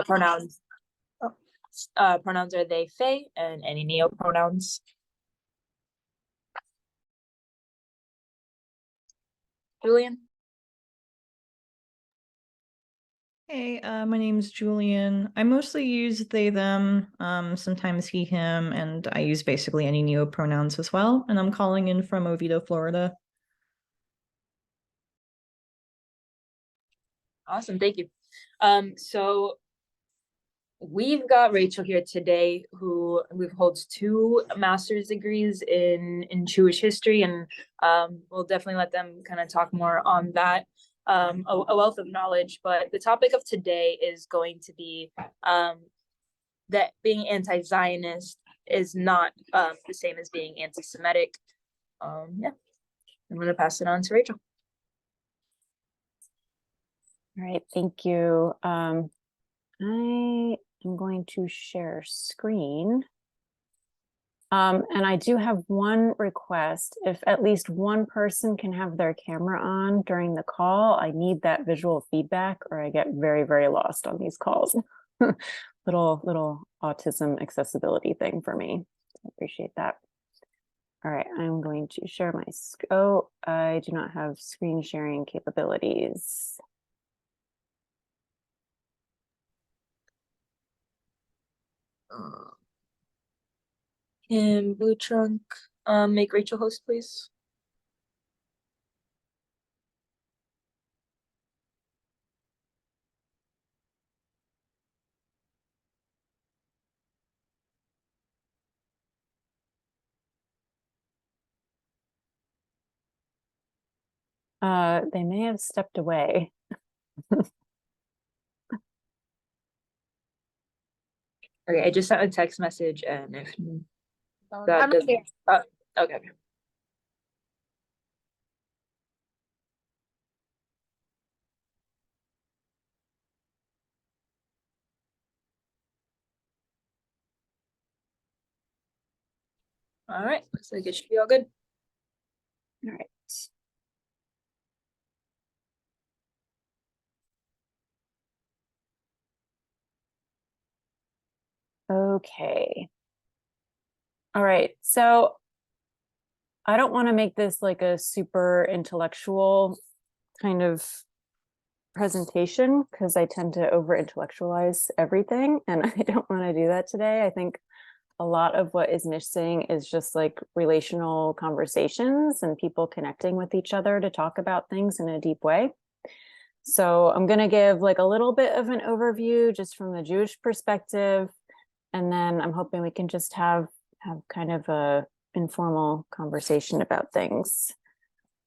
pronouns. Pronouns are they, they, and any neopronouns. Julian? Hey, my name's Julian. I mostly use they, them, sometimes he, him, and I use basically any neopronouns as well. And I'm calling in from Oviedo, Florida. Awesome, thank you. So we've got Rachel here today, who holds 2 master's degrees in Jewish history, and we'll definitely let them kind of talk more on that. A wealth of knowledge, but the topic of today is going to be that being anti-Zionist is not the same as being anti-Semitic. Yeah, I'm going to pass it on to Rachel. All right, thank you. I am going to share screen. And I do have one request. If at least one person can have their camera on during the call, I need that visual feedback or I get very, very lost on these calls. little autism accessibility thing for me. I appreciate that. All right, I'm going to share my scope. I do not have screen sharing capabilities. Can Blue Trunk make Rachel host, please? They may have stepped away. Okay, I just sent a text message, and if that doesn't, okay. All right, looks like it should be all good. All right. Okay. All right, so I don't want to make this like a super intellectual kind of presentation because I tend to over intellectualize everything, and I don't want to do that today. I think a lot of what is missing is just like relational conversations and people connecting with each other to talk about things in a deep way. So I'm going to give like a little bit of an overview just from the Jewish perspective, and then I'm hoping we can just have kind of a informal conversation about things.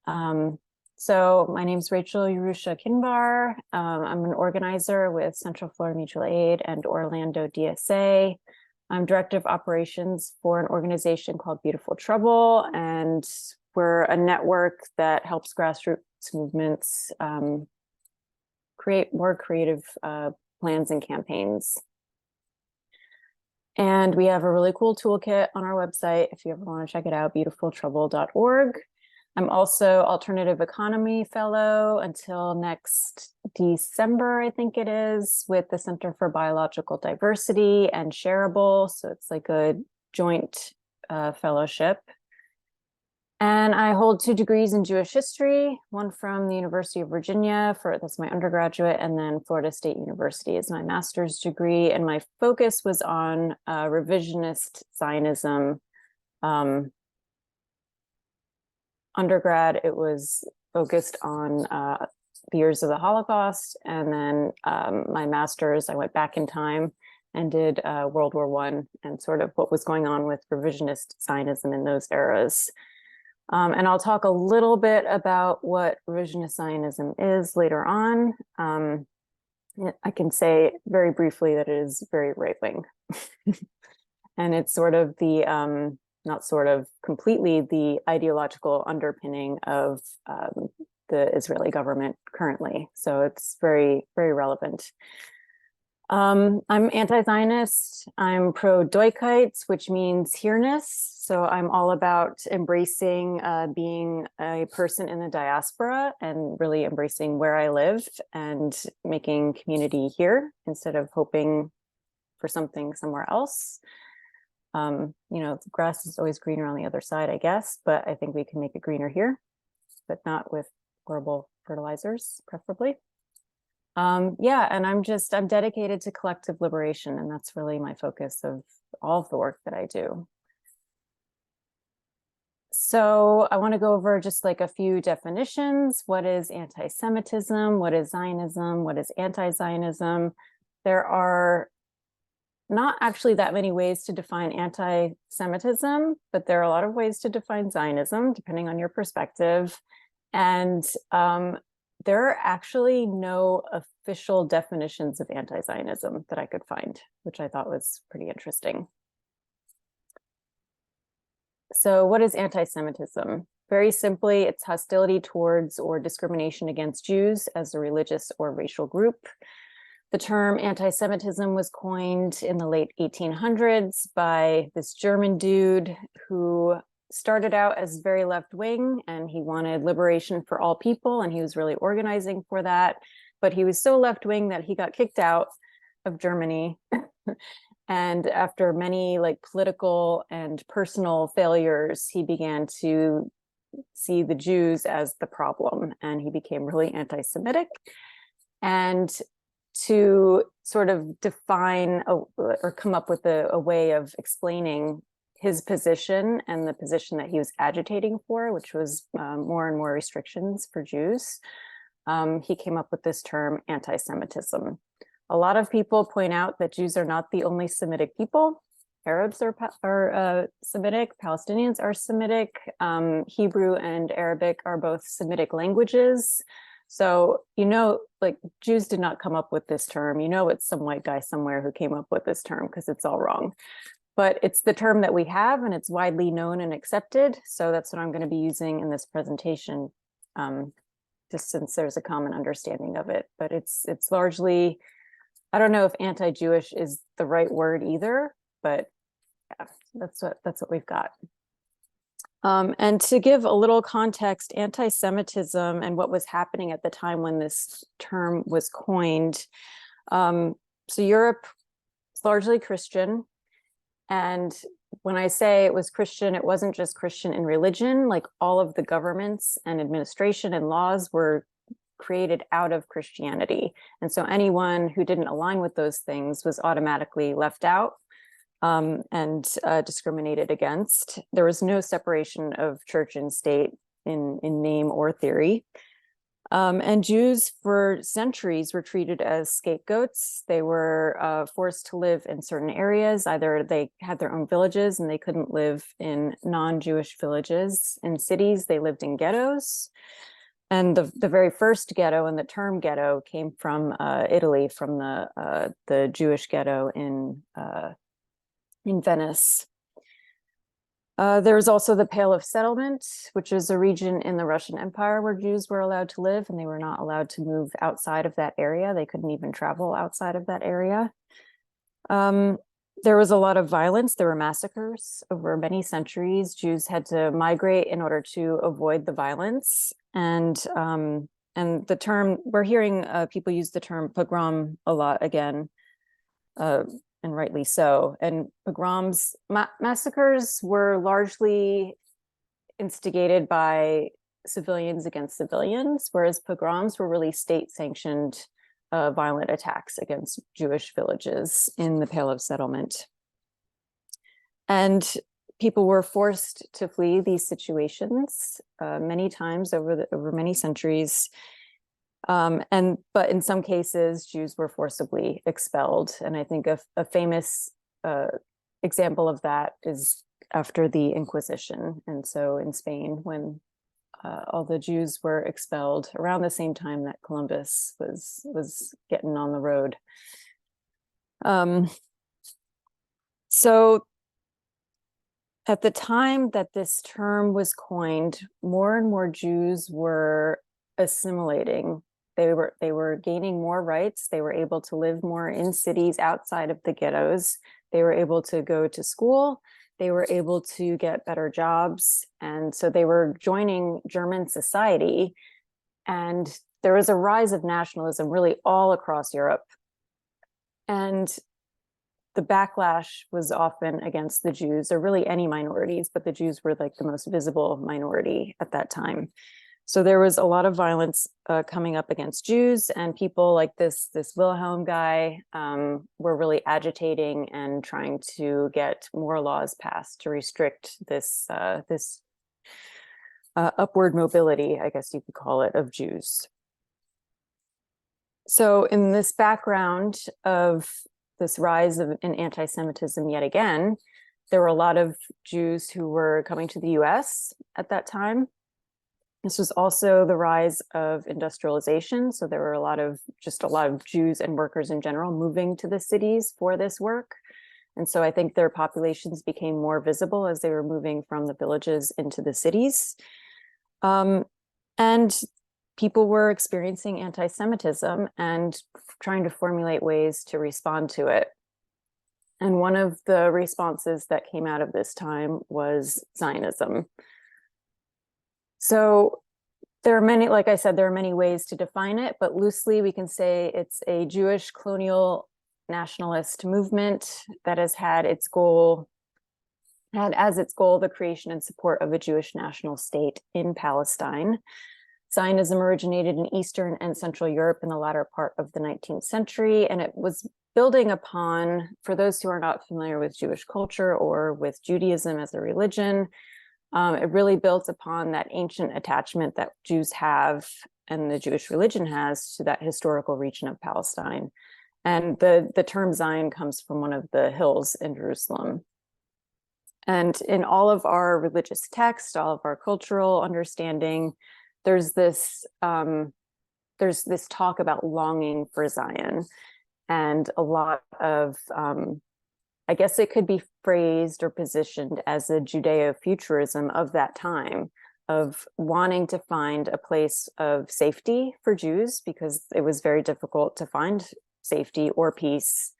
So my name is Rachel Jerusha Kinbar. I'm an organizer with Central Florida Mutual Aid and Orlando DSA. I'm director of operations for an organization called Beautiful Trouble, and we're a network that helps grassroots movements create more creative plans and campaigns. And we have a really cool toolkit on our website if you ever want to check it out, beautifultrouble.org. I'm also Alternative Economy Fellow until next December, I think it is, with the Center for Biological Diversity and Shareable. So it's like a joint fellowship. And I hold 2 degrees in Jewish history, one from the University of Virginia, that's my undergraduate, and then Florida State University is my master's degree. And my focus was on revisionist Zionism. Undergrad, it was focused on the years of the Holocaust. And then my master's, I went back in time and did World War I and sort of what was going on with revisionist Zionism in those eras. And I'll talk a little bit about what revisionist Zionism is later on. I can say very briefly that it is very right-wing. And it's sort of the, not sort of, completely the ideological underpinning of the Israeli government currently. So it's very, very relevant. I'm anti-Zionist. I'm pro-doykeit, which means hereness. So I'm all about embracing being a person in the diaspora and really embracing where I live and making community here instead of hoping for something somewhere else. You know, the grass is always greener on the other side, I guess, but I think we can make it greener here, but not with horrible fertilizers, preferably. Yeah, and I'm dedicated to collective liberation, and that's really my focus of all of the work that I do. So I want to go over just like a few definitions. What is anti-Semitism? What is Zionism? What is anti-Zionism? There are not actually that many ways to define anti-Semitism, but there are a lot of ways to define Zionism, depending on your perspective. And there are actually no official definitions of anti-Zionism that I could find, which I thought was pretty interesting. So what is anti-Semitism? Very simply, it's hostility towards or discrimination against Jews as a religious or racial group. The term anti-Semitism was coined in the late 1800s by this German dude who started out as very left-wing, and he wanted liberation for all people, and he was really organizing for that. But he was so left-wing that he got kicked out of Germany. And after many like political and personal failures, he began to see the Jews as the problem, and he became really anti-Semitic. And to sort of define or come up with a way of explaining his position and the position that he was agitating for, which was more and more restrictions for Jews, he came up with this term anti-Semitism. A lot of people point out that Jews are not the only Semitic people. Arabs are Semitic, Palestinians are Semitic, Hebrew and Arabic are both Semitic languages. So, you know, like Jews did not come up with this term. You know, it's some white guy somewhere who came up with this term because it's all wrong. But it's the term that we have, and it's widely known and accepted. So that's what I'm going to be using in this presentation, just since there's a common understanding of it. But it's largely, I don't know if anti-Jewish is the right word either, but yeah, that's what we've got. And to give a little context, anti-Semitism and what was happening at the time when this term was coined. So Europe is largely Christian. And when I say it was Christian, it wasn't just Christian in religion, like all of the governments and administration and laws were created out of Christianity. And so anyone who didn't align with those things was automatically left out and discriminated against. There was no separation of church and state in name or theory. And Jews for centuries were treated as scapegoats. They were forced to live in certain areas. Either they had their own villages and they couldn't live in non-Jewish villages. In cities, they lived in ghettos. And the very first ghetto, and the term ghetto, came from Italy, from the Jewish ghetto in Venice. There was also the Pale of Settlement, which is a region in the Russian Empire where Jews were allowed to live, and they were not allowed to move outside of that area. They couldn't even travel outside of that area. There was a lot of violence. There were massacres over many centuries. Jews had to migrate in order to avoid the violence. And the term, we're hearing people use the term pogrom a lot again, and rightly so. And pogroms, massacres were largely instigated by civilians against civilians, whereas pogroms were really state-sanctioned violent attacks against Jewish villages in the Pale of Settlement. And people were forced to flee these situations many times over many centuries. But in some cases, Jews were forcibly expelled. And I think a famous example of that is after the Inquisition. And so in Spain, when all the Jews were expelled around the same time that Columbus was getting on the road. So at the time that this term was coined, more and more Jews were assimilating They were gaining more rights. They were able to live more in cities outside of the ghettos. They were able to go to school. They were able to get better jobs. And so they were joining German society. And there was a rise of nationalism really all across Europe. And the backlash was often against the Jews, or really any minorities, but the Jews were like the most visible minority at that time. So there was a lot of violence coming up against Jews, and people like this Wilhelm guy were really agitating and trying to get more laws passed to restrict this upward mobility, I guess you could call it, of Jews. So in this background of this rise in anti-Semitism yet again, there were a lot of Jews who were coming to the US at that time. This was also the rise of industrialization. So there were a lot of Jews and workers in general moving to the cities for this work. And so I think their populations became more visible as they were moving from the villages into the cities. And people were experiencing anti-Semitism and trying to formulate ways to respond to it. And one of the responses that came out of this time was Zionism. So there are many, like I said, there are many ways to define it, but loosely we can say it's a Jewish colonial nationalist movement that has had as its goal the creation and support of a Jewish national state in Palestine. Zionism originated in Eastern and Central Europe in the latter part of the 19th century, and it was building upon, for those who are not familiar with Jewish culture or with Judaism as a religion, it really built upon that ancient attachment that Jews have and the Jewish religion has to that historical region of Palestine. And the term Zion comes from one of the hills in Jerusalem. And in all of our religious texts, all of our cultural understanding, there's this talk about longing for Zion, and a lot of, I guess it could be phrased or positioned as a Judeo-futurism of that time, of wanting to find a place of safety for Jews, because it was very difficult to find safety or peace,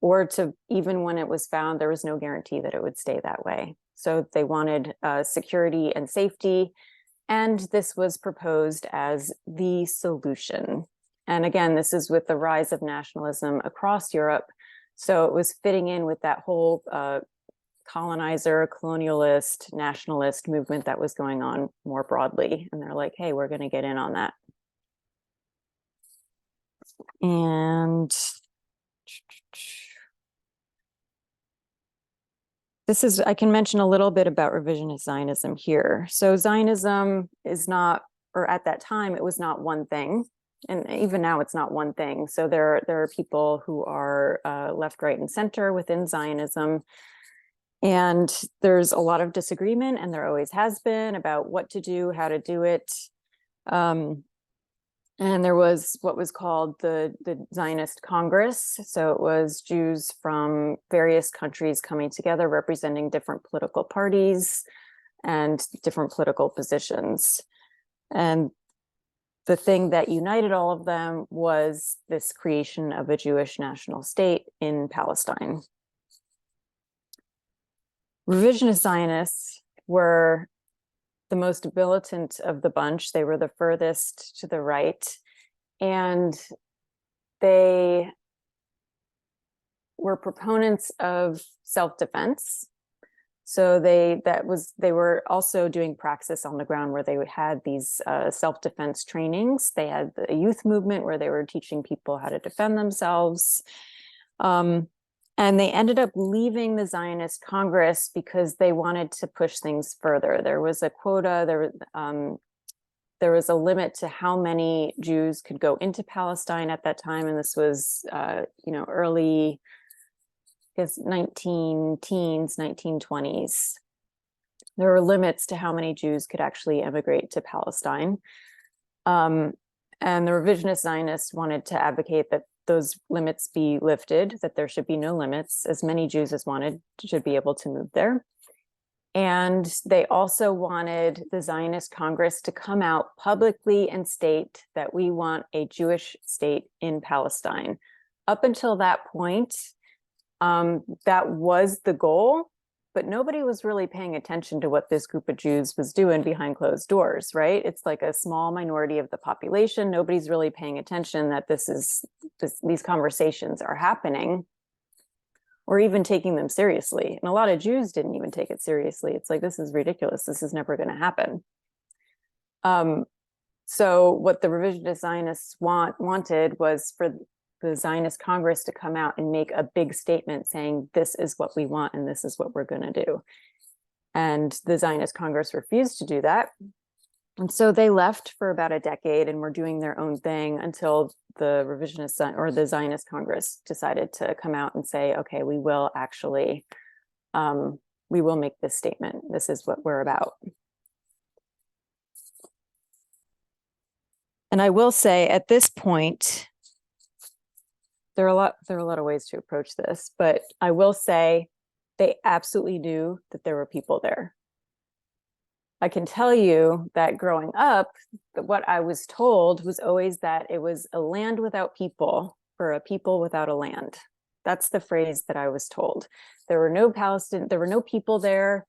or to, even when it was found, there was no guarantee that it would stay that way. So they wanted security and safety. And this was proposed as the solution. And again, this is with the rise of nationalism across Europe. So it was fitting in with that whole colonizer, colonialist, nationalist movement that was going on more broadly. And they're like, hey, we're going to get in on that. And I can mention a little bit about revisionist Zionism here. So Zionism is not, or at that time, it was not one thing. And even now it's not one thing. So there are people who are left, right, and center within Zionism. And there's a lot of disagreement, and there always has been, about what to do, how to do it. And there was what was called the Zionist Congress. So it was Jews from various countries coming together, representing different political parties and different political positions. And the thing that united all of them was this creation of a Jewish national state in Palestine. Revisionist Zionists were the most militant of the bunch. They were the furthest to the right, and they were proponents of self-defense. So they were also doing praxis on the ground, where they had these self-defense trainings. They had the youth movement where they were teaching people how to defend themselves. And they ended up leaving the Zionist Congress because they wanted to push things further. There was a quota, there was a limit to how many Jews could go into Palestine at that time. And this was, early, I guess, 1920s. There were limits to how many Jews could actually emigrate to Palestine. And the revisionist Zionists wanted to advocate that those limits be lifted, that there should be no limits. As many Jews as wanted should be able to move there. And they also wanted the Zionist Congress to come out publicly and state that we want a Jewish state in Palestine. Up until that point, that was the goal, but nobody was really paying attention to what this group of Jews was doing behind closed doors, right? It's like a small minority of the population. Nobody's really paying attention that these conversations are happening, or even taking them seriously. And a lot of Jews didn't even take it seriously. It's like, this is ridiculous. This is never going to happen. So what the revisionist Zionists wanted was for the Zionist Congress to come out and make a big statement saying, this is what we want and this is what we're going to do. And the Zionist Congress refused to do that. And so they left for about a decade and were doing their own thing until the revisionist or the Zionist Congress decided to come out and say, okay, we will actually, we will make this statement. This is what we're about. And I will say at this point, there are a lot of ways to approach this, but I will say they absolutely knew that there were people there. I can tell you that growing up, what I was told was always that it was a land without people for a people without a land. That's the phrase that I was told. There were no people there,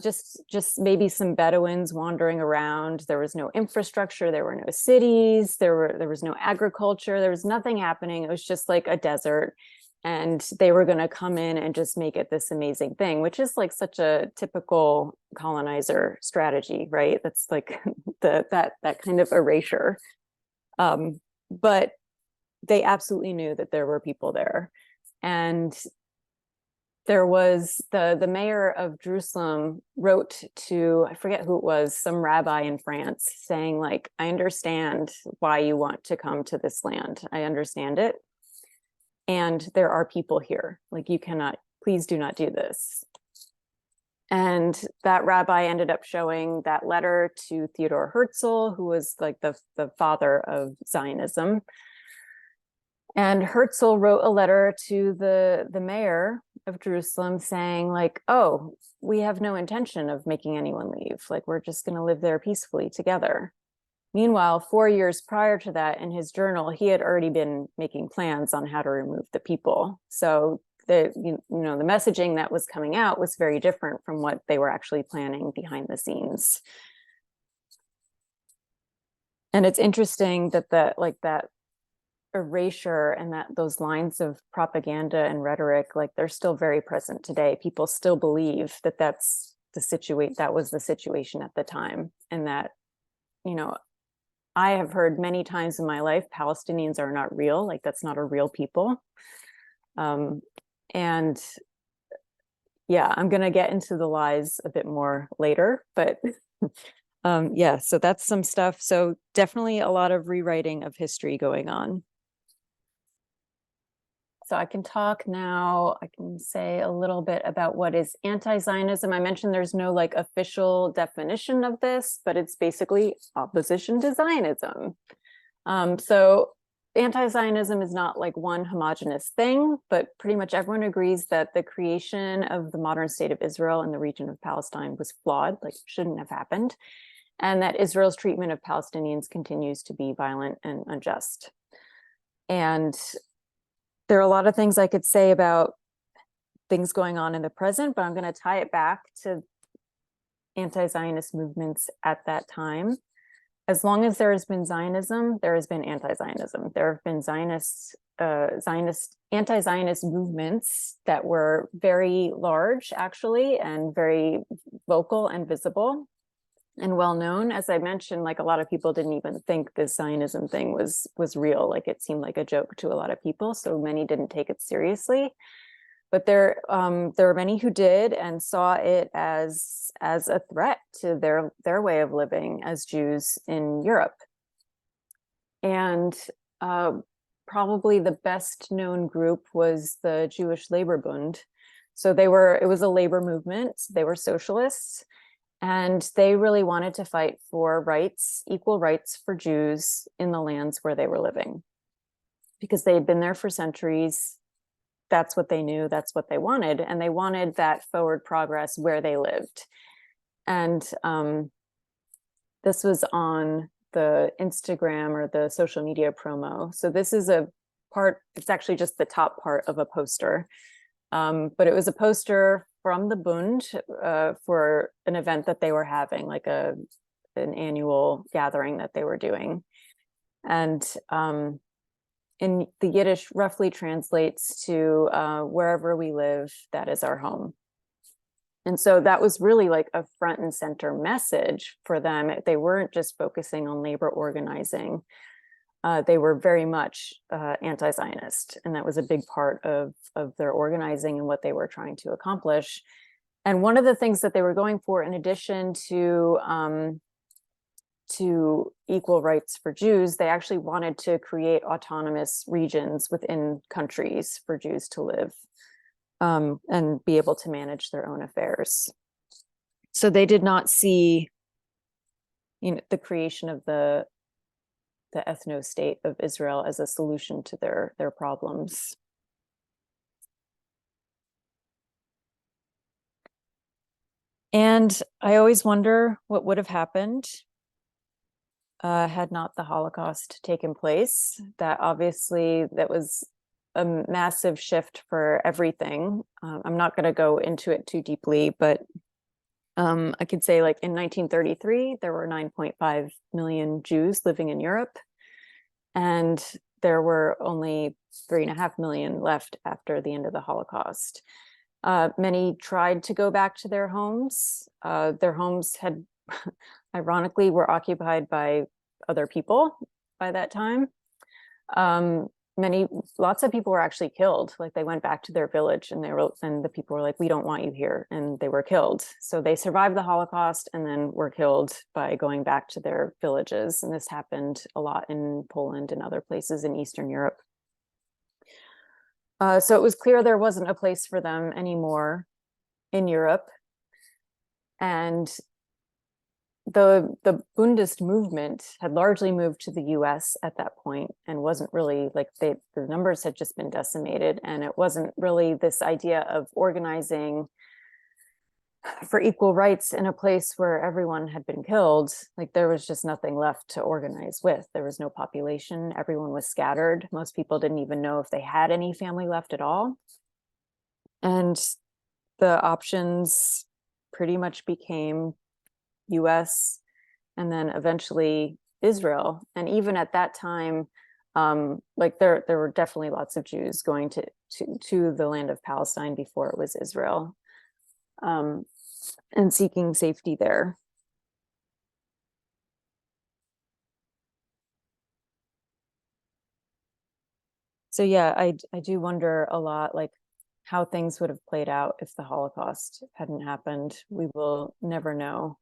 just maybe some Bedouins wandering around. There was no infrastructure, there were no cities, there was no agriculture, there was nothing happening. It was just like a desert. And they were going to come in and just make it this amazing thing, which is like such a typical colonizer strategy, right? That's like that kind of erasure. But they absolutely knew that there were people there. And there was the mayor of Jerusalem wrote to, I forget who it was, some rabbi in France saying like, I understand why you want to come to this land. I understand it. And there are people here, like you cannot, please do not do this. And that rabbi ended up showing that letter to Theodor Herzl, who was like the father of Zionism. And Herzl wrote a letter to the mayor of Jerusalem saying like, oh, we have no intention of making anyone leave. Like, we're just going to live there peacefully together. Meanwhile, 4 years prior to that, in his journal, he had already been making plans on how to remove the people. So the messaging that was coming out was very different from what they were actually planning behind the scenes. And it's interesting that that erasure and that those lines of propaganda and rhetoric, like they're still very present today. People still believe that that was the situation at the time, and that, I have heard many times in my life, Palestinians are not real, like that's not a real people. And yeah, I'm going to get into the lies a bit more later, but yeah, so that's some stuff. So definitely a lot of rewriting of history going on. So I can talk now, I can say a little bit about what is anti-Zionism. I mentioned there's no like official definition of this, but it's basically opposition to Zionism. So anti-Zionism is not like one homogenous thing, but pretty much everyone agrees that the creation of the modern state of Israel in the region of Palestine was flawed, like shouldn't have happened, and that Israel's treatment of Palestinians continues to be violent and unjust. And there are a lot of things I could say about things going on in the present, but I'm going to tie it back to anti-Zionist movements at that time. As long as there has been Zionism, there has been anti-Zionism. There have been anti-Zionist movements that were very large, actually, and very vocal and visible and well known. As I mentioned, like a lot of people didn't even think this Zionism thing was real. Like it seemed like a joke to a lot of people, so many didn't take it seriously. But there are many who did and saw it as a threat to their way of living as Jews in Europe. And probably the best known group was the Jewish Labor Bund. So it was a labor movement. They were socialists. And they really wanted to fight for rights, equal rights for Jews in the lands where they were living, because they had been there for centuries. that's what they knew, that's what they wanted, and they wanted that forward progress where they lived. And this was on the Instagram or the social media promo. So this is a part, it's actually just the top part of a poster. But it was a poster from the Bund for an event that they were having, like an annual gathering that they were doing. And in the Yiddish roughly translates to wherever we live, that is our home. And so that was really like a front and center message for them. They weren't just focusing on labor organizing. They were very much anti-Zionist, and that was a big part of their organizing and what they were trying to accomplish. And one of the things that they were going for, in addition to equal rights for Jews, they actually wanted to create autonomous regions within countries for Jews to live and be able to manage their own affairs. So they did not see, the creation of the ethno-state of Israel as a solution to their problems. And I always wonder what would have happened had not the Holocaust taken place. That obviously, that was a massive shift for everything. I'm not going to go into it too deeply, but I could say, like, in 1933, there were 9.5 million Jews living in Europe, and there were only 3.5 million left after the end of the Holocaust. Many tried to go back to their homes. Their homes had, ironically, were occupied by other people by that time. Lots of people were actually killed. Like, they went back to their village, and the people were like, "We don't want you here," and they were killed. So they survived the Holocaust and then were killed by going back to their villages. And this happened a lot in Poland and other places in Eastern Europe. So it was clear there wasn't a place for them anymore in Europe. And the Bundist movement had largely moved to the US at that point, and wasn't really, like, the numbers had just been decimated, and it wasn't really this idea of organizing for equal rights in a place where everyone had been killed. Like, there was just nothing left to organize with. There was no population. Everyone was scattered. Most people didn't even know if they had any family left at all. And the options pretty much became US and then eventually Israel. And even at that time, like, there were definitely lots of Jews going to the land of Palestine before it was Israel, and seeking safety there. So yeah, I do wonder a lot, like, how things would have played out if the Holocaust hadn't happened. We will never know.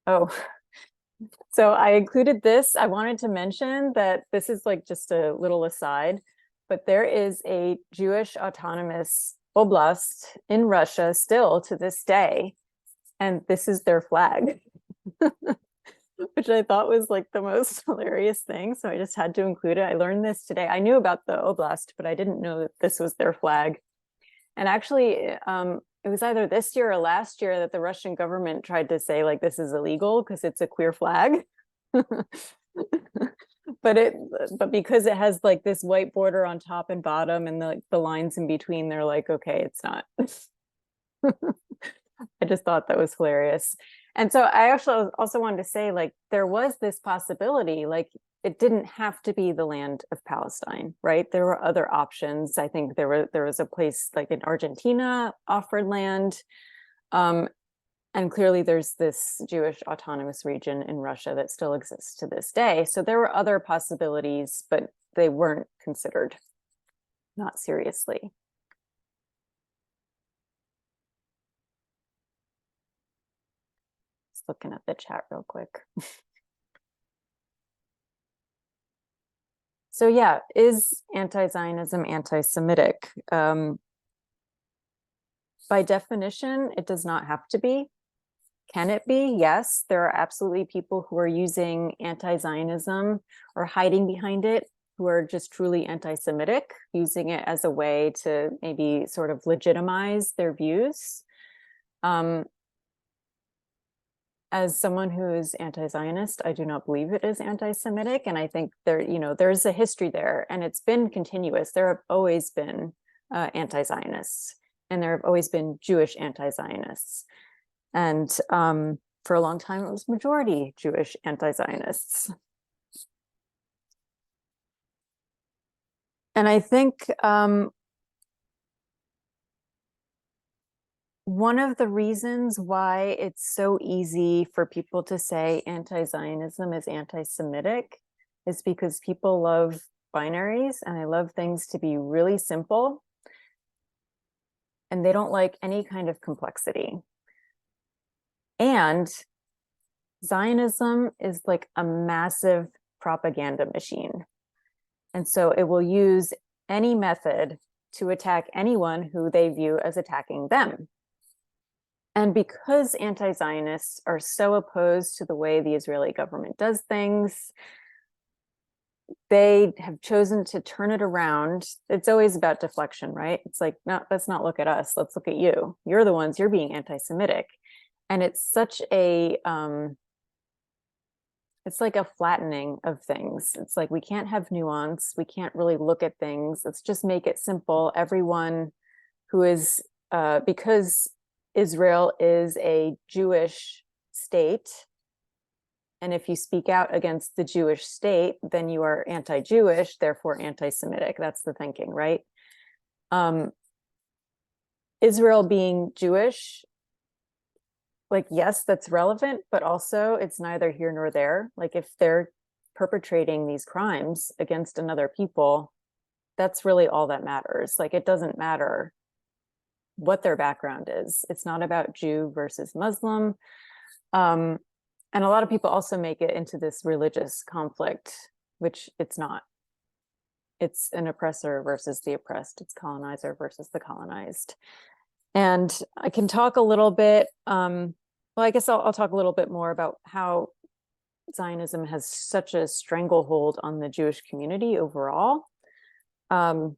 Oh, so I included this. I wanted to mention that this is, like, just a little aside, but there is a Jewish autonomous oblast in Russia still to this day, and this is their flag, which I thought was, like, the most hilarious thing. So I just had to include it. I learned this today. I knew about the oblast, but I didn't know that this was their flag. And actually, it was either this year or last year that the Russian government tried to say, like, this is illegal because it's a queer flag. But because it has, like, this white border on top and bottom and the lines in between, they're like, okay, it's not. I just thought that was hilarious. And so I actually also wanted to say, like, there was this possibility, like, it didn't have to be the land of Palestine, right? There were other options. I think there was a place, like, in Argentina offered land. And clearly there's this Jewish autonomous region in Russia that still exists to this day. So there were other possibilities, but they weren't considered, not seriously. Just looking at the chat real quick. So yeah, is anti-Zionism anti-Semitic? By definition, it does not have to be. Can it be? Yes, there are absolutely people who are using anti-Zionism or hiding behind it, who are just truly anti-Semitic, using it as a way to maybe sort of legitimize their views. As someone who is anti-Zionist, I do not believe it is anti-Semitic, and I think there's a history there, and it's been continuous. There have always been anti-Zionists, and there have always been Jewish anti-Zionists, and for a long time it was majority Jewish anti-Zionists. And I think one of the reasons why it's so easy for people to say anti-Zionism is anti-Semitic is because people love binaries, and they love things to be really simple, and they don't like any kind of complexity. And Zionism is like a massive propaganda machine. And so it will use any method to attack anyone who they view as attacking them. And because anti-Zionists are so opposed to the way the Israeli government does things, they have chosen to turn it around. It's always about deflection, right? It's like, no, let's not look at us. Let's look at you. You're the ones, you're being anti-Semitic. And it's such a, it's like a flattening of things. It's like, we can't have nuance. We can't really look at things. Let's just make it simple. Everyone who is, because Israel is a Jewish state, and if you speak out against the Jewish state, then you are anti-Jewish, therefore anti-Semitic. That's the thinking, right? Israel being Jewish, like, yes, that's relevant, but also it's neither here nor there. Like, if they're perpetrating these crimes against another people, that's really all that matters. Like, it doesn't matter what their background is. It's not about Jew versus Muslim. And a lot of people also make it into this religious conflict, which it's not. It's an oppressor versus the oppressed. It's colonizer versus the colonized. And I can talk a little bit, well, I guess I'll talk a little bit more about how Zionism has such a stranglehold on the Jewish community overall. I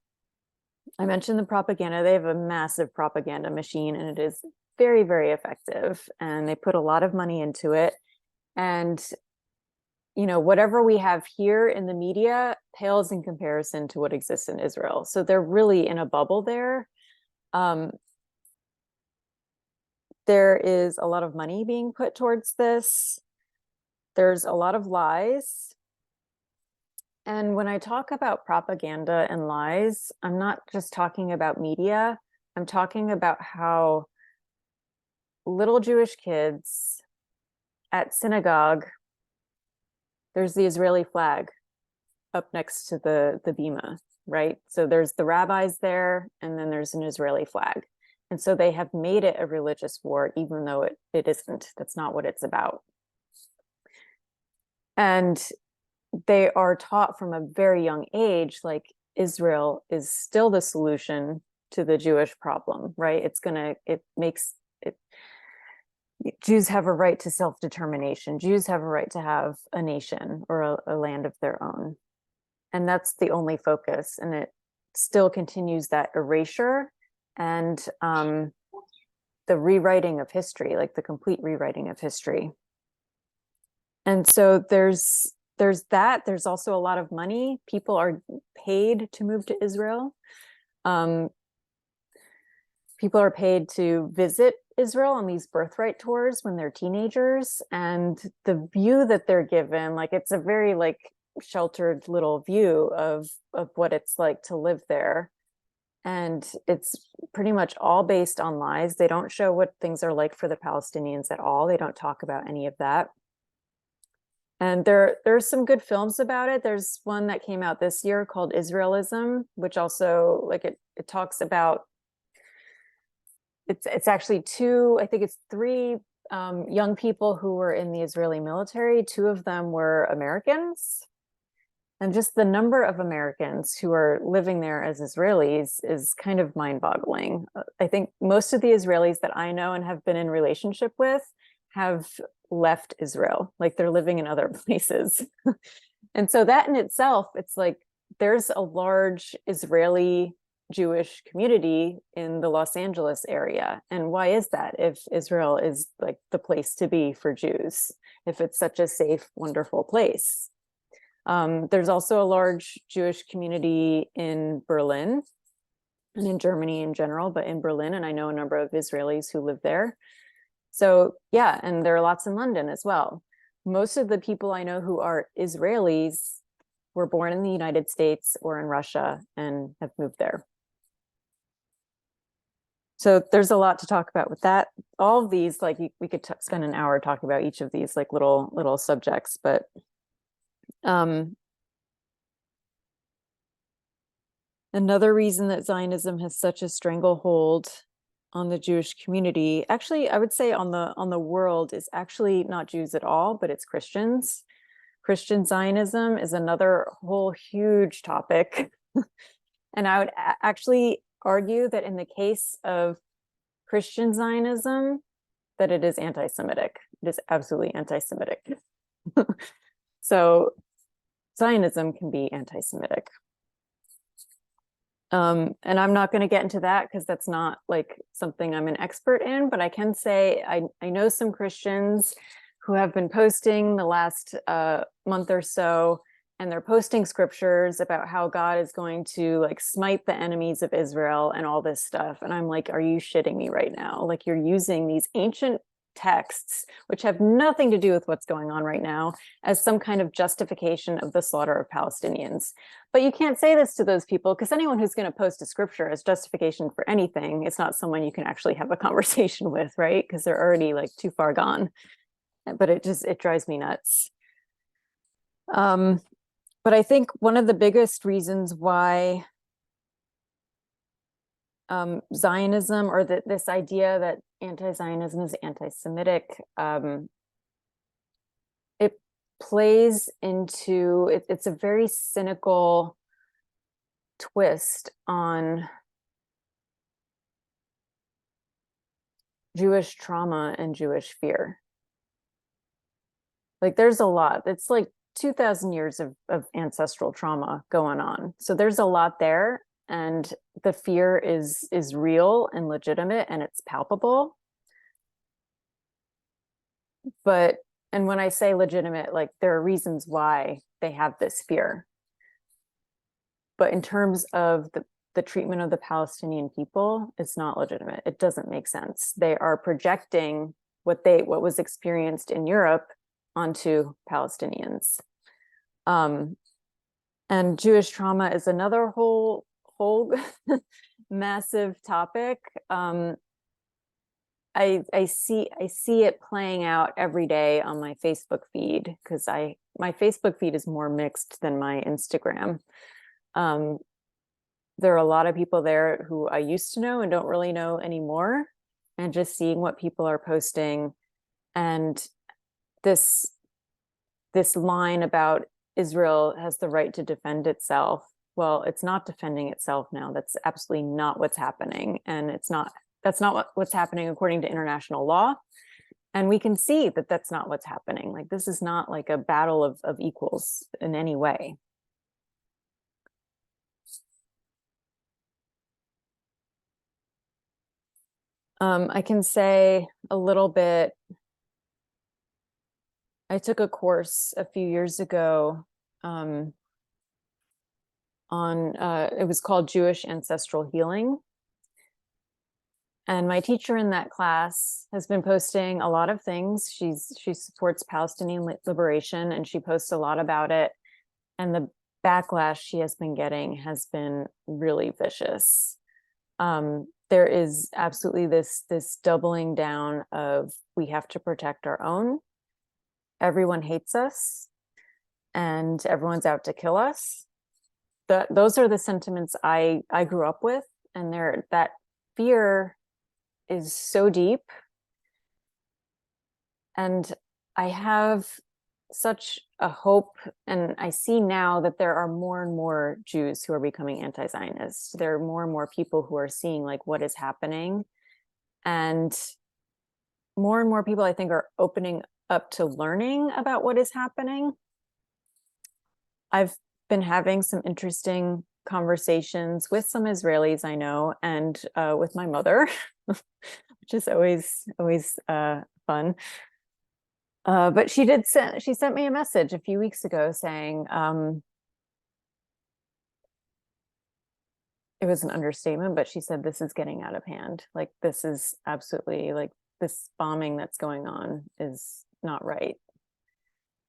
mentioned the propaganda. They have a massive propaganda machine, and it is very, very effective. And they put a lot of money into it. And, you know, whatever we have here in the media pales in comparison to what exists in Israel. So they're really in a bubble there. There is a lot of money being put towards this. There's a lot of lies. And when I talk about propaganda and lies, I'm not just talking about media. I'm talking about how little Jewish kids at synagogue, there's the Israeli flag up next to the bima, right? So there's the rabbis there, and then there's an Israeli flag. And so they have made it a religious war, even though it isn't. That's not what it's about. And they are taught from a very young age, like, Israel is still the solution to the Jewish problem, right? Jews have a right to self-determination. Jews have a right to have a nation or a land of their own. And that's the only focus. And it still continues that erasure and the rewriting of history, like the complete rewriting of history. And so there's that. There's also a lot of money. People are paid to move to Israel. People are paid to visit Israel on these birthright tours when they're teenagers. And the view that they're given, like, it's a very like sheltered little view of what it's like to live there. And it's pretty much all based on lies. They don't show what things are like for the Palestinians at all. They don't talk about any of that. And there's some good films about it. There's one that came out this year called Israelism, which also, like, it talks about, it's actually three young people who were in the Israeli military. Two of them were Americans. And just the number of Americans who are living there as Israelis is kind of mind-boggling. I think most of the Israelis that I know and have been in relationship with have left Israel, like they're living in other places. And so that in itself, it's like there's a large Israeli Jewish community in the Los Angeles area. And why is that if Israel is like the place to be for Jews, if it's such a safe, wonderful place? There's also a large Jewish community in Berlin and in Germany in general, but in Berlin, and I know a number of Israelis who live there. So yeah, and there are lots in London as well. Most of the people I know who are Israelis were born in the United States or in Russia and have moved there. So there's a lot to talk about with that. All of these, like we could spend an hour talking about each of these like little subjects, but another reason that Zionism has such a stranglehold on the Jewish community, actually, I would say on the world, is actually not Jews at all, but it's Christians. Christian Zionism is another whole huge topic. And I would actually argue that in the case of Christian Zionism, that it is anti-Semitic. It is absolutely anti-Semitic. So Zionism can be anti-Semitic. And I'm not going to get into that because that's not like something I'm an expert in, but I can say I know some Christians who have been posting the last month or so, and they're posting scriptures about how God is going to like smite the enemies of Israel and all this stuff. And I'm like, are you shitting me right now? Like you're using these ancient texts, which have nothing to do with what's going on right now, as some kind of justification of the slaughter of Palestinians. But you can't say this to those people because anyone who's going to post a scripture as justification for anything, it's not someone you can actually have a conversation with, right? Because they're already like too far gone. But it drives me nuts. But I think one of the biggest reasons why Zionism, or this idea that anti-Zionism is anti-Semitic, it plays into, it's a very cynical twist on Jewish trauma and Jewish fear. Like there's a lot, it's like 2,000 years of ancestral trauma going on. So there's a lot there, and the fear is real and legitimate and it's palpable. But, and when I say legitimate, like there are reasons why they have this fear. But in terms of the treatment of the Palestinian people, it's not legitimate. It doesn't make sense. They are projecting what was experienced in Europe onto Palestinians. And Jewish trauma is another whole massive topic. I see it playing out every day on my Facebook feed, because my Facebook feed is more mixed than my Instagram. There are a lot of people there who I used to know and don't really know anymore, and just seeing what people are posting, and this line about Israel has the right to defend itself. Well, it's not defending itself now. That's absolutely not what's happening. And that's not what's happening according to international law. And we can see that that's not what's happening. Like this is not like a battle of equals in any way. I can say a little bit. I took a course a few years ago it was called Jewish Ancestral Healing. And my teacher in that class has been posting a lot of things. She supports Palestinian liberation, and she posts a lot about it. And the backlash she has been getting has been really vicious. There is absolutely this doubling down of, we have to protect our own. Everyone hates us, and everyone's out to kill us. Those are the sentiments I grew up with, and that fear is so deep. And I have such a hope, and I see now that there are more and more Jews who are becoming anti-Zionist. There are more and more people who are seeing like what is happening, and more and more people, I think, are opening up to learning about what is happening. I've been having some interesting conversations with some Israelis I know, and with my mother, which is always fun. But she sent me a message a few weeks ago saying, it was an understatement, but she said, this is getting out of hand. Like, this is absolutely, like, this bombing that's going on is not right.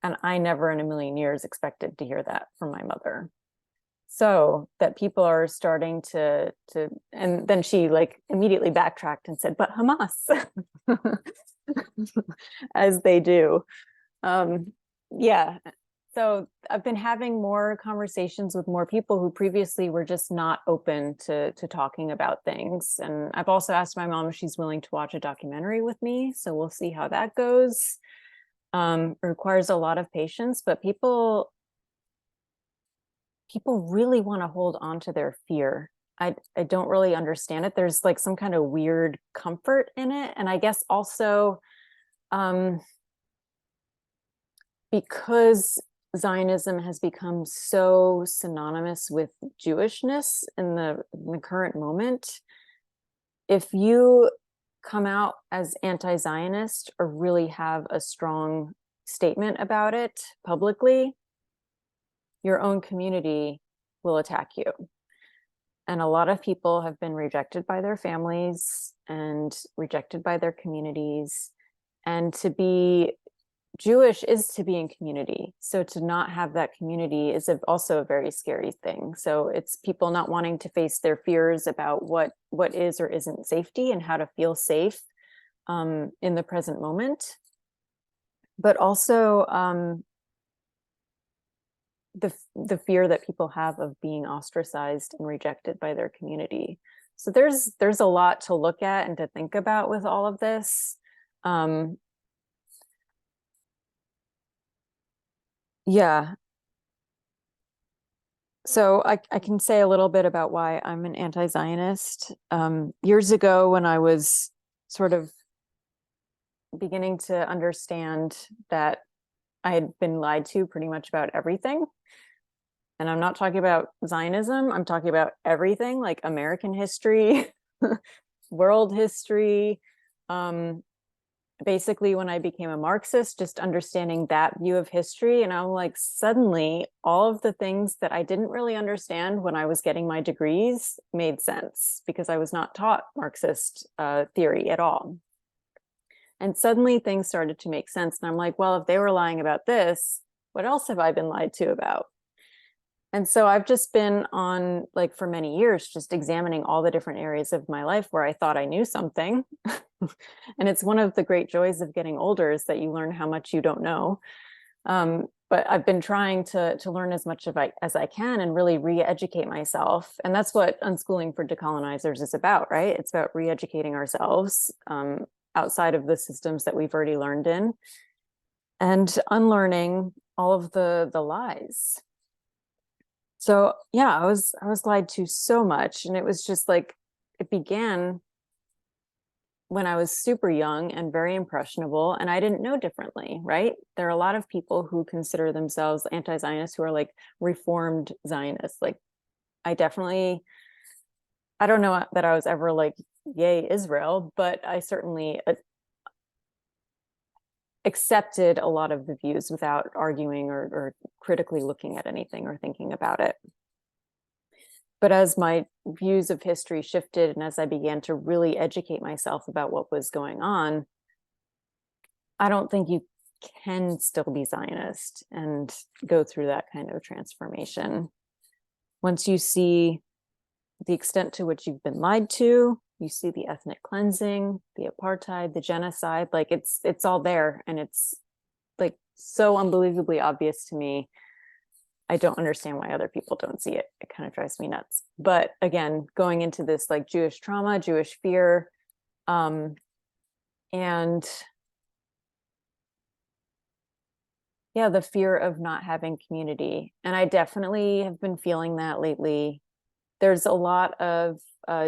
And I never in a million years expected to hear that from my mother. So that people are starting to, and then she like immediately backtracked and said, but Hamas, as they do. Yeah. So I've been having more conversations with more people who previously were just not open to talking about things. And I've also asked my mom if she's willing to watch a documentary with me. So we'll see how that goes. It requires a lot of patience, but people really want to hold on to their fear. I don't really understand it. There's like some kind of weird comfort in it. And I guess also because Zionism has become so synonymous with Jewishness in the current moment, if you come out as anti-Zionist or really have a strong statement about it publicly, your own community will attack you. And a lot of people have been rejected by their families and rejected by their communities. And to be Jewish is to be in community. So to not have that community is also a very scary thing. So it's people not wanting to face their fears about what is or isn't safety and how to feel safe in the present moment. But also the fear that people have of being ostracized and rejected by their community. So there's a lot to look at and to think about with all of this. Yeah. So I can say a little bit about why I'm an anti-Zionist. Years ago, when I was sort of beginning to understand that I had been lied to pretty much about everything, and I'm not talking about Zionism, I'm talking about everything, like American history, world history. Basically, when I became a Marxist, just understanding that view of history, and I'm like, suddenly all of the things that I didn't really understand when I was getting my degrees made sense, because I was not taught Marxist theory at all. And suddenly things started to make sense. And I'm like, well, if they were lying about this, what else have I been lied to about? And so I've just been on, like, for many years, just examining all the different areas of my life where I thought I knew something. And it's one of the great joys of getting older, is that you learn how much you don't know. But I've been trying to learn as much as I can and really re-educate myself. And that's what Unschooling for Decolonizers is about, right? It's about re-educating ourselves outside of the systems that we've already learned in, and unlearning all of the lies. So yeah, I was lied to so much, and it was just like, it began when I was super young and very impressionable, and I didn't know differently, right? There are a lot of people who consider themselves anti-Zionists who are like reformed Zionists. Like, I don't know that I was ever like, yay, Israel, but I certainly accepted a lot of the views without arguing or critically looking at anything or thinking about it. But as my views of history shifted, and as I began to really educate myself about what was going on, I don't think you can still be Zionist and go through that kind of transformation. Once you see the extent to which you've been lied to, you see the ethnic cleansing, the apartheid, the genocide, like it's all there, and it's like so unbelievably obvious to me. I don't understand why other people don't see it. It kind of drives me nuts. But again, going into this like Jewish trauma, Jewish fear, and yeah, the fear of not having community. And I definitely have been feeling that lately. there's a lot of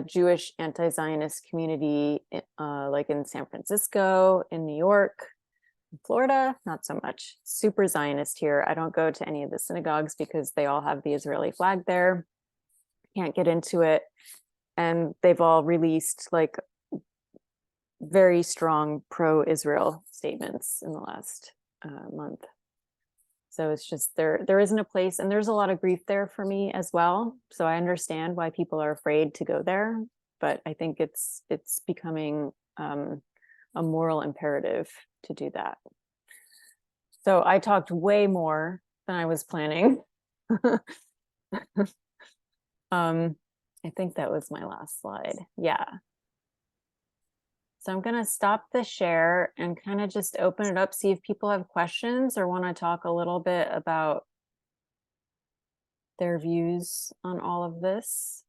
Jewish anti-Zionist community, like in San Francisco, in New York, in Florida, not so much. Super Zionist here. I don't go to any of the synagogues because they all have the Israeli flag there. Can't get into it. And they've all released like very strong pro-Israel statements in the last month. So it's just there isn't a place, and there's a lot of grief there for me as well. So I understand why people are afraid to go there, but I think it's becoming a moral imperative to do that. So I talked way more than I was planning. I think that was my last slide. Yeah. So I'm going to stop the share and kind of just open it up, see if people have questions or want to talk a little bit about their views on all of this.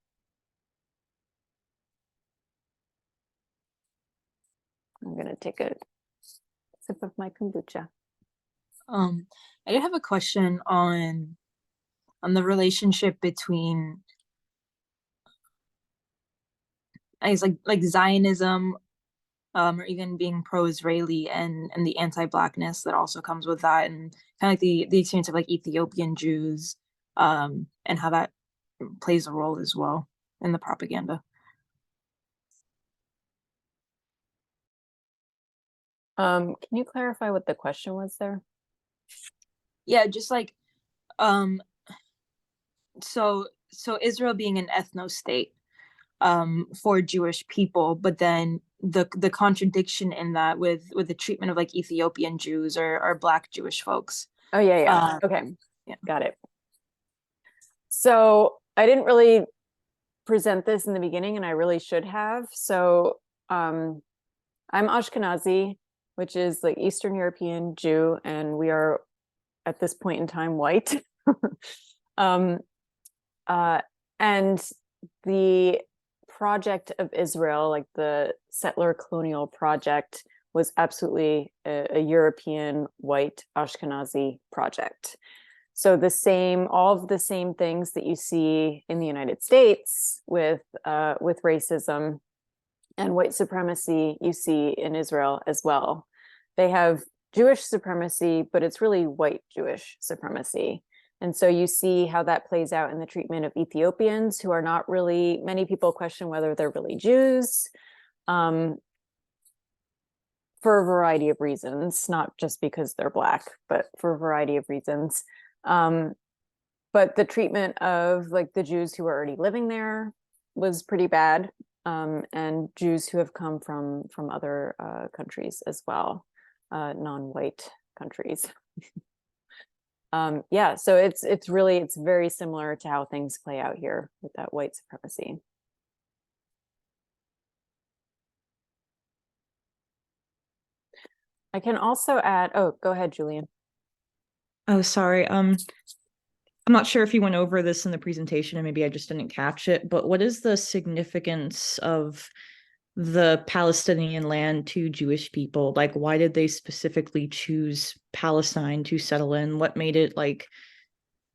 I'm going to take a sip of my kombucha. I did have a question on the relationship between, I guess, like Zionism, or even being pro-Israeli and the anti-Blackness that also comes with that, and kind of like the experience of like Ethiopian Jews, and how that plays a role as well in the propaganda. Can you clarify what the question was there? Yeah, just like, so Israel being an ethno-state for Jewish people, but then the contradiction in that with the treatment of like Ethiopian Jews or Black Jewish folks. Oh, yeah. Okay. Yeah. Got it. So I didn't really present this in the beginning, and I really should have. So I'm Ashkenazi, which is like Eastern European Jew, and we are at this point in time white. And the project of Israel, like the settler colonial project, was absolutely a European white Ashkenazi project. So all of the same things that you see in the United States with racism and white supremacy, you see in Israel as well. They have Jewish supremacy, but it's really white Jewish supremacy. And so you see how that plays out in the treatment of Ethiopians, who are not really, many people question whether they're really Jews, for a variety of reasons, not just because they're Black, but for a variety of reasons. But the treatment of like the Jews who are already living there was pretty bad, and Jews who have come from other countries as well, non-white countries. Yeah, so it's very similar to how things play out here with that white supremacy. I can also add, oh, go ahead, Julian. Oh, sorry. I'm not sure if you went over this in the presentation and maybe I just didn't catch it, but what is the significance of the Palestinian land to Jewish people? Like, why did they specifically choose Palestine to settle in? What made it like,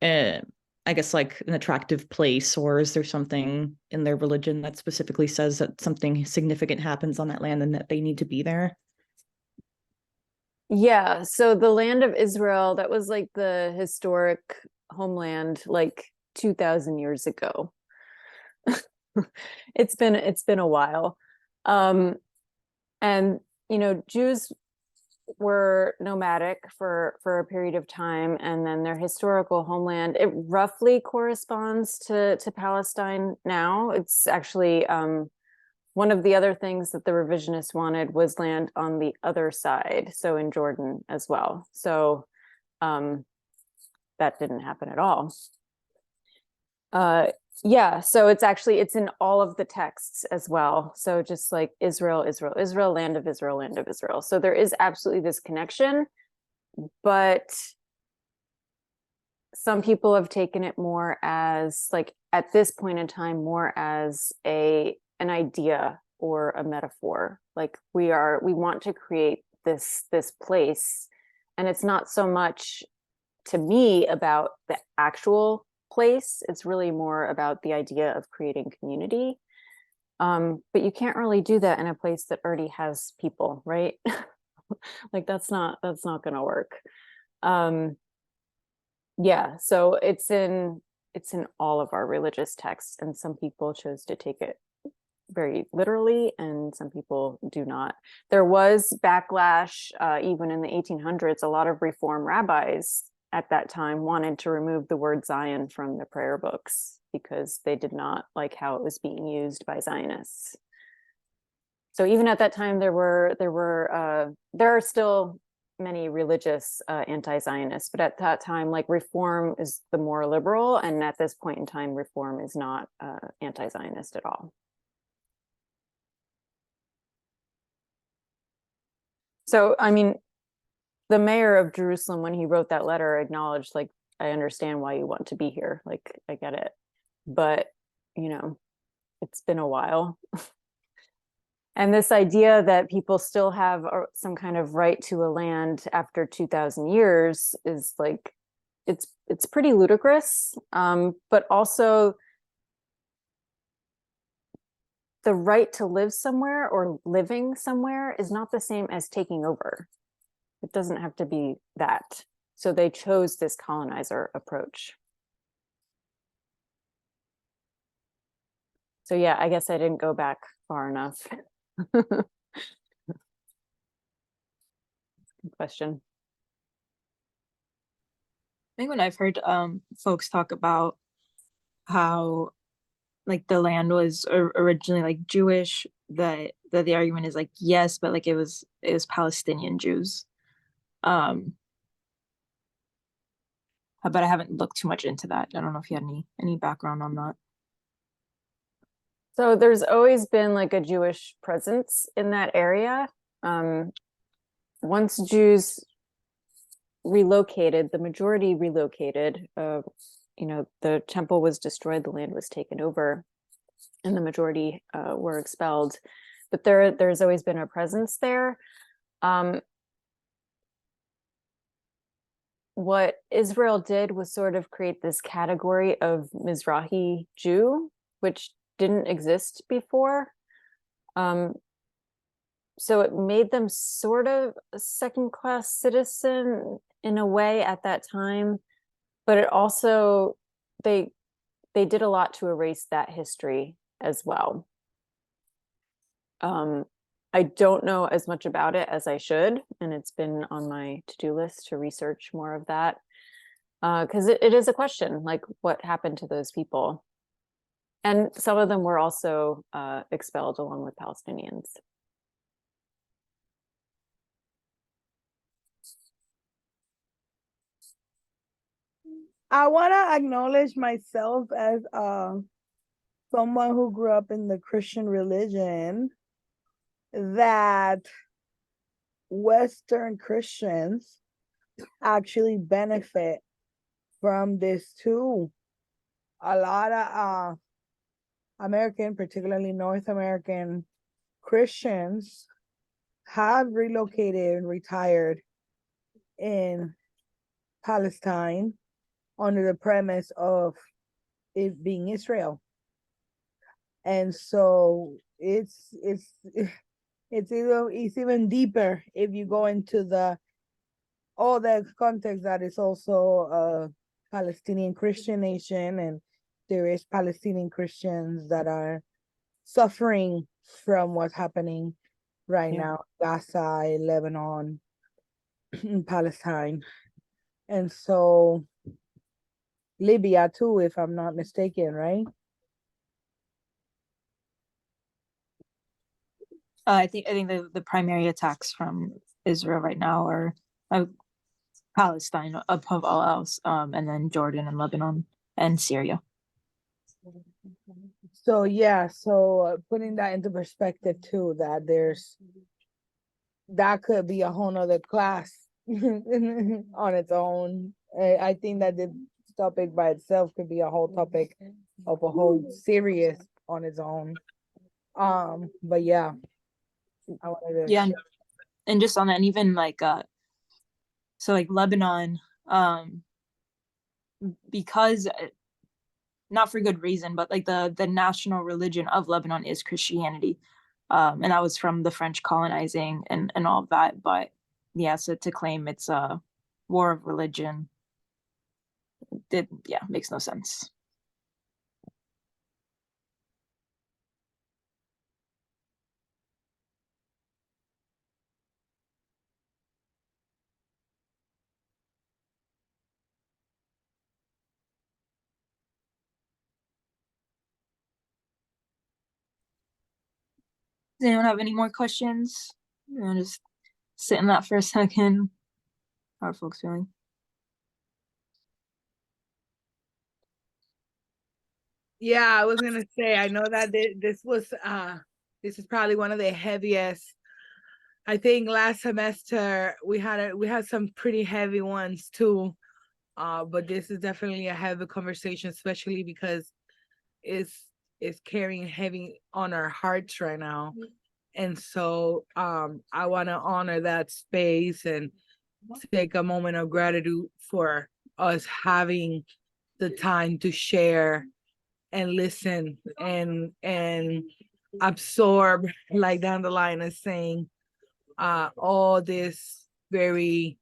I guess, like an attractive place? Or is there something in their religion that specifically says that something significant happens on that land and that they need to be there? Yeah, so the land of Israel, that was like the historic homeland like 2,000 years ago. It's been a while. And Jews were nomadic for a period of time, and then their historical homeland, it roughly corresponds to Palestine now. It's actually one of the other things that the revisionists wanted was land on the other side, so in Jordan as well. So that didn't happen at all. Yeah, so it's in all of the texts as well. So just like Israel, Israel, Israel, land of Israel, land of Israel. So there is absolutely this connection, but some people have taken it more as like at this point in time, more as an idea or a metaphor. Like we want to create this place, and it's not so much to me about the actual place. It's really more about the idea of creating community. But you can't really do that in a place that already has people, right? Like that's not gonna work. Yeah, so it's in all of our religious texts, and some people chose to take it very literally and some people do not. There was backlash even in the 1800s. A lot of Reform rabbis at that time wanted to remove the word Zion from the prayer books because they did not like how it was being used by Zionists. So even at that time, there are still many religious anti-Zionists, but at that time, like Reform is the more liberal, and at this point in time, Reform is not anti-Zionist at all. So, I mean, the mayor of Jerusalem, when he wrote that letter, acknowledged, like, I understand why you want to be here. Like, I get it. But, you know, it's been a while. And this idea that people still have some kind of right to a land after 2,000 years is like, it's pretty ludicrous. But also, the right to live somewhere or living somewhere is not the same as taking over. It doesn't have to be that. So they chose this colonizer approach. So yeah, I guess I didn't go back far enough. Good question. I think when I've heard folks talk about how like the land was originally like Jewish, that the argument is like yes, but like it was Palestinian Jews. But I haven't looked too much into that. I don't know if you had any background on that. So there's always been like a Jewish presence in that area. Once Jews relocated, the majority relocated, you know, the temple was destroyed, the land was taken over, and the majority were expelled. But there's always been a presence there. What Israel did was sort of create this category of Mizrahi Jew, which didn't exist before. So it made them sort of a second-class citizen in a way at that time, but it also, they did a lot to erase that history as well. I don't know as much about it as I should, and it's been on my to-do list to research more of that, because it is a question, like what happened to those people? And some of them were also expelled along with Palestinians. I want to acknowledge myself as someone who grew up in the Christian religion, that Western Christians actually benefit from this too. A lot of American, particularly North American Christians have relocated and retired in Palestine under the premise of it being Israel. And so it's even deeper if you go into all the context that is also a Palestinian Christian nation, and there is Palestinian Christians that are suffering from what's happening right now, Gaza, Lebanon, Palestine. And so Libya too, if I'm not mistaken, right? I think the primary attacks from Israel right now are Palestine above all else, and then Jordan and Lebanon and Syria. So yeah, putting that into perspective too, that could be a whole nother class on its own. I think that this topic by itself could be a whole topic of a whole series on its own. But yeah, I wanted to. Yeah, and just on that, and even like so like Lebanon, because not for good reason, but like the national religion of Lebanon is Christianity. And that was from the French colonizing and all of that. But yeah, so to claim it's a war of religion, makes no sense. Does anyone have any more questions? Just sit in that for a second. How are folks feeling? Yeah, I was gonna say, I know that this is probably one of the heaviest. I think last semester we had some pretty heavy ones too. But this is definitely a heavy conversation, especially because it's carrying heavy on our hearts right now. And so I want to honor that space and take a moment of gratitude for us having the time to share and listen and absorb, like Dandelion is saying, all this very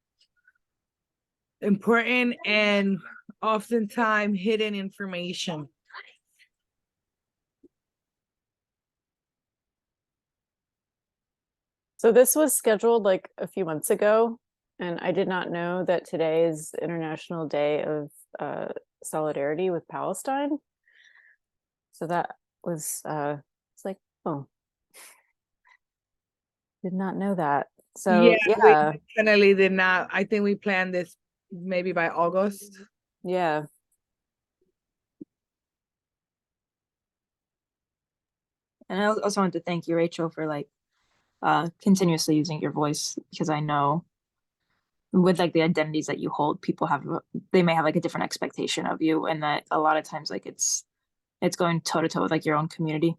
important and oftentimes hidden information. So this was scheduled like a few months ago, and I did not know that today is International Day of Solidarity with Palestine. So that was it's like, oh, did not know that. So yeah, we definitely did not. I think we planned this maybe by August. yeah. And I also wanted to thank you, Rachel, for like continuously using your voice, because I know with like the identities that you hold, people they may have like a different expectation of you, and that a lot of times like it's going toe to toe with like your own community.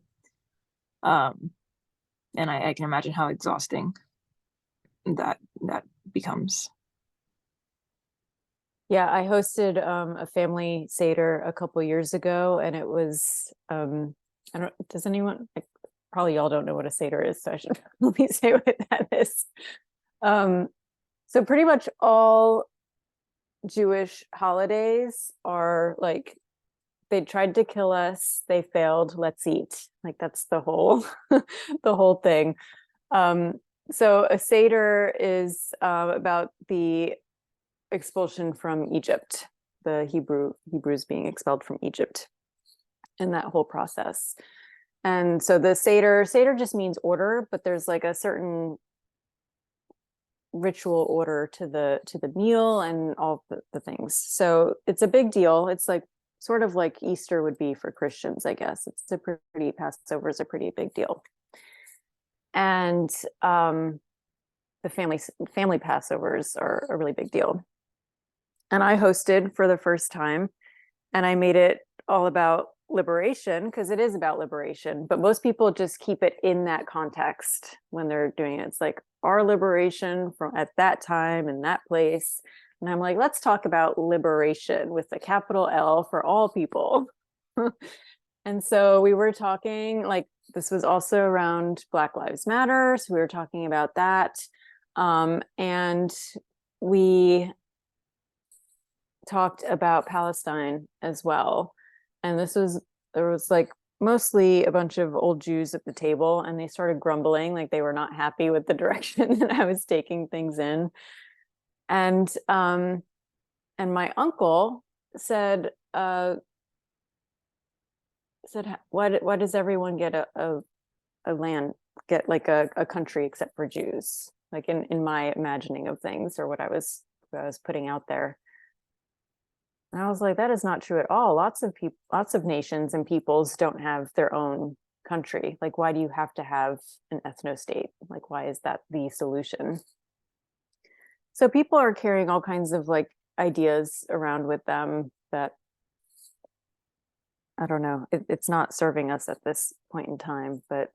And I can imagine how exhausting that becomes. Yeah, I hosted a family Seder a couple years ago, and it was I don't, does anyone, like, probably y'all don't know what a Seder is, so I should probably say what that is. So pretty much all Jewish holidays are like, they tried to kill us, they failed, let's eat. Like that's the whole the whole thing. So a Seder is about the expulsion from Egypt, the Hebrews being expelled from Egypt, and that whole process. And so the Seder just means order, but there's like a certain ritual order to the meal and all the things. So it's a big deal. It's like sort of like Easter would be for Christians, I guess. It's a pretty, Passover is a pretty big deal. And the family Passovers are a really big deal. And I hosted for the first time, and I made it all about liberation, because it is about liberation, but most people just keep it in that context when they're doing it. It's like our liberation from at that time in that place. And I'm like, let's talk about liberation with a capital L for all people. And so we were talking, like, this was also around Black Lives Matter, so we were talking about that. And we talked about Palestine as well. And there was like mostly a bunch of old Jews at the table, and they started grumbling, like they were not happy with the direction that I was taking things in. And my uncle said, why does everyone get a land, get like a country except for Jews? Like in my imagining of things, or what I was putting out there. And I was like, that is not true at all. Lots of nations and peoples don't have their own country. Like, why do you have to have an ethno-state? Like, why is that the solution? So people are carrying all kinds of like ideas around with them that, I don't know, it's not serving us at this point in time, but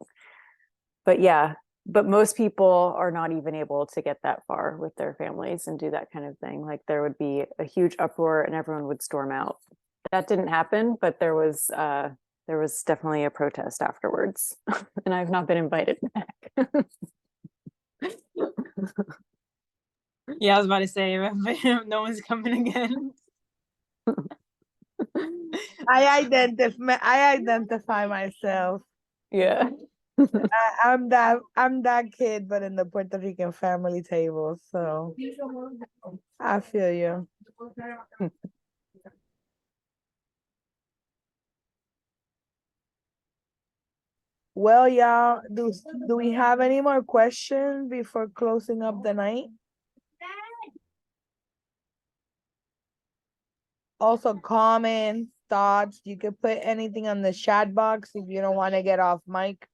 yeah. But most people are not even able to get that far with their families and do that kind of thing. Like there would be a huge uproar and everyone would storm out. that didn't happen, but there was definitely a protest afterwards, and I've not been invited back. Yeah, I was about to say, no one's coming again. I identify myself. Yeah. I'm that kid, but in the Puerto Rican family table. So I feel you. Well, y'all, do we have any more questions before closing up the night? Also, comments, thoughts. You could put anything on the chat box if you don't want to get off mic.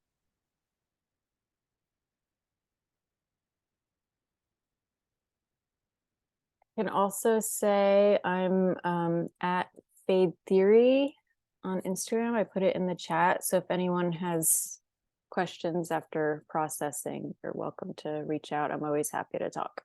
Can also say I'm at Fade Theory on Instagram. I put it in the chat. So if anyone has questions after processing, you're welcome to reach out. I'm always happy to talk.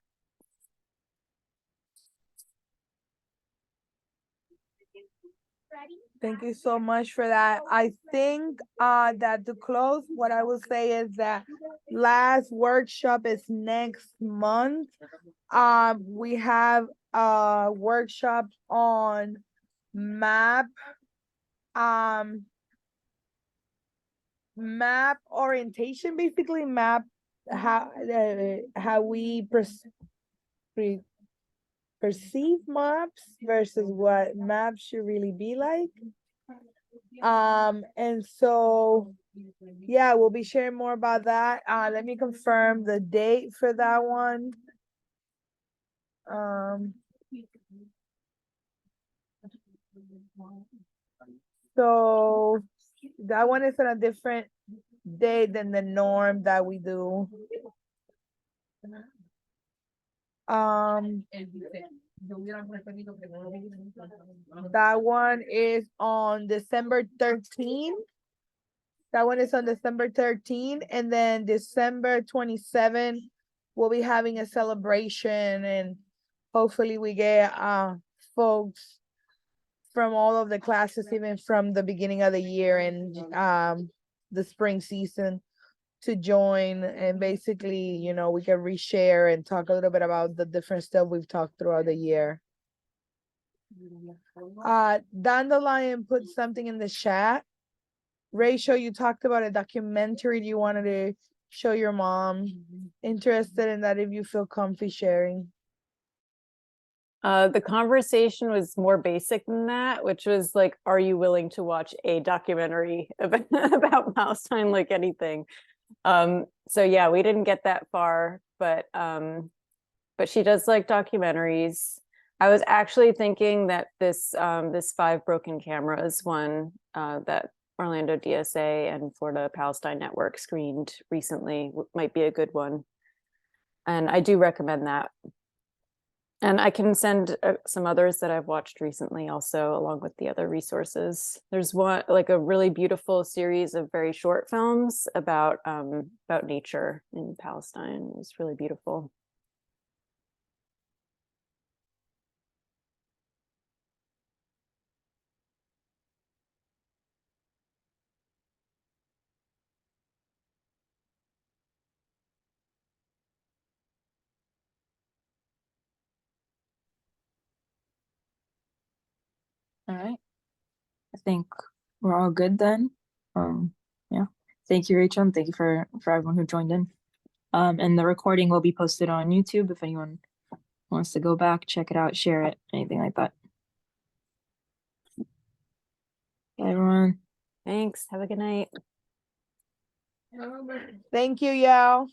Thank you so much for that. I think that to close, what I will say is that last workshop is next month. We have a workshop on map orientation, basically map how we perceive maps versus what maps should really be like. And so yeah, we'll be sharing more about that. Let me confirm the date for that one. So that one is on a different day than the norm that we do. That one is on December 13th. That one is on December 13th, and then December 27th, we'll be having a celebration, and hopefully we get folks from all of the classes, even from the beginning of the year and the spring season, to join, and basically, you know, we can reshare and talk a little bit about the different stuff we've talked throughout the year. Dandelion put something in the chat. Rachel, you talked about a documentary you wanted to show your mom. Interested in that if you feel comfy sharing. The conversation was more basic than that, which was like, are you willing to watch a documentary about Palestine, like anything? So yeah, we didn't get that far, but she does like documentaries. I was actually thinking that this 5 Broken Cameras one that Orlando DSA and Florida Palestine Network screened recently might be a good one. And I do recommend that. And I can send some others that I've watched recently also, along with the other resources. There's one, like a really beautiful series of very short films about nature in Palestine. It's really beautiful. All right. I think we're all good then. Yeah. Thank you, Rachel, and thank you for everyone who joined in. And the recording will be posted on YouTube if anyone wants to go back, check it out, share it, anything like that. Bye, everyone. Thanks. Have a good night. Thank you, y'all.